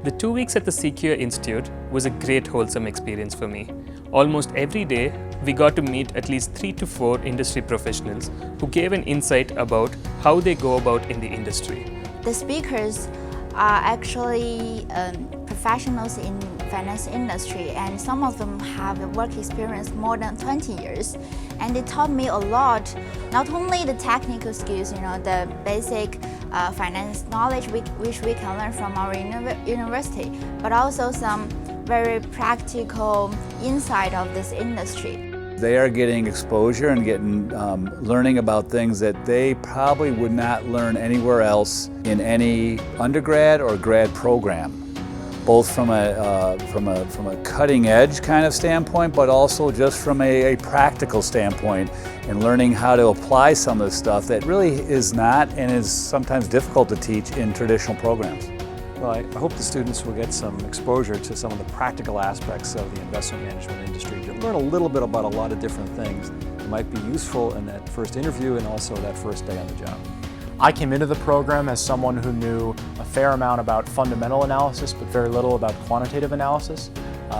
The 2 weeks at the CQA Institute was a great wholesome experience for me. Almost every day, we got to meet at least 3 to 4 industry professionals who gave an insight about how they go about in the industry. The speakers are actually professionals in finance industry, and some of them have a work experience more than 20 years. And they taught me a lot, not only the technical skills, the basic finance knowledge which we can learn from our university, but also some very practical insight of this industry. They are getting exposure and getting learning about things that they probably would not learn anywhere else in any undergrad or grad program, both from a cutting edge kind of standpoint, but also just from a practical standpoint, and learning how to apply some of the stuff that really is not and is sometimes difficult to teach in traditional programs. Well, I hope the students will get some exposure to some of the practical aspects of the investment management industry, to learn a little bit about a lot of different things that might be useful in that first interview and also that first day on the job. I came into the program as someone who knew a fair amount about fundamental analysis, but very little about quantitative analysis,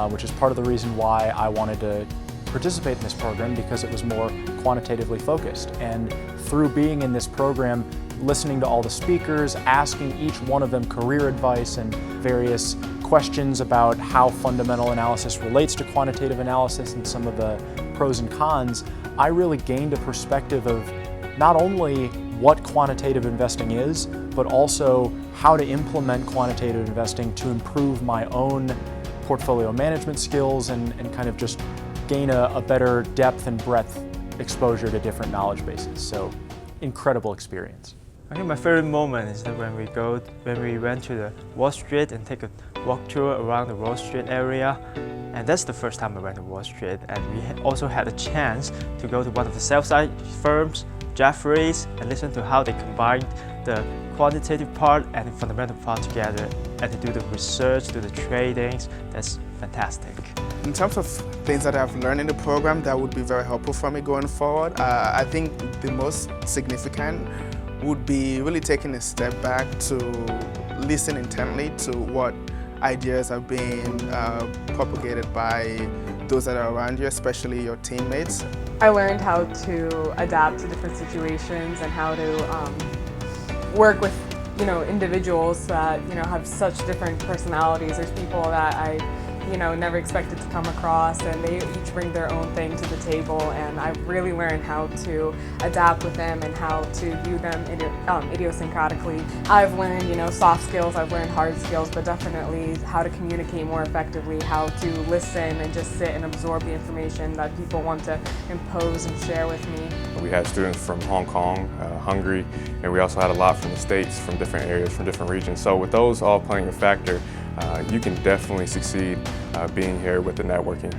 which is part of the reason why I wanted to participate in this program, because it was more quantitatively focused. And through being in this program, listening to all the speakers, asking each one of them career advice and various questions about how fundamental analysis relates to quantitative analysis and some of the pros and cons, I really gained a perspective of not only what quantitative investing is, but also how to implement quantitative investing to improve my own portfolio management skills and kind of just gain a better depth and breadth exposure to different knowledge bases. So, incredible experience. I think my favorite moment is that when we went to the Wall Street and take a walk tour around the Wall Street area. And that's the first time I went to Wall Street. And we also had a chance to go to one of the sell-side firms, Jefferies, and listen to how they combined the quantitative part and the fundamental part together, and to do the research, do the tradings. That's fantastic. In terms of things that I've learned in the program that would be very helpful for me going forward, I think the most significant would be really taking a step back to listen intently to what ideas are being propagated by those that are around you, especially your teammates. I learned how to adapt to different situations and how to work with individuals that have such different personalities. There's people that I never expected to come across, and they each bring their own thing to the table, and I really learned how to adapt with them and how to view them idiosyncratically. I've learned soft skills, I've learned hard skills, but definitely how to communicate more effectively, how to listen and just sit and absorb the information that people want to impose and share with me. We had students from Hong Kong, Hungary, and we also had a lot from the States, from different areas, from different regions. So with those all playing a factor, you can definitely succeed being here with the networking.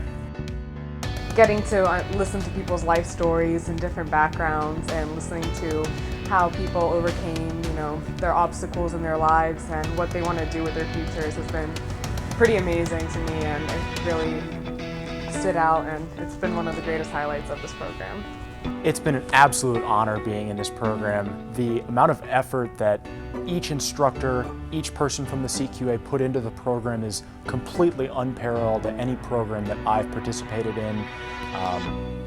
Getting to listen to people's life stories and different backgrounds, and listening to how people overcame, their obstacles in their lives and what they want to do with their futures has been pretty amazing to me, and it really stood out, and it's been one of the greatest highlights of this program. It's been an absolute honor being in this program. The amount of effort that each instructor, each person from the CQA put into the program is completely unparalleled to any program that I've participated in.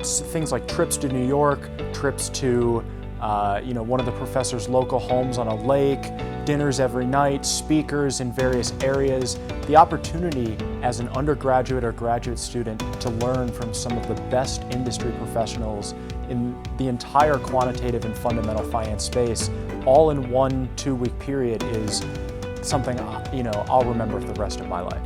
Things like trips to New York, trips to one of the professor's local homes on a lake, dinners every night, speakers in various areas. The opportunity as an undergraduate or graduate student to learn from some of the best industry professionals in the entire quantitative and fundamental finance space, all in one 2-week period, is something I'll remember for the rest of my life.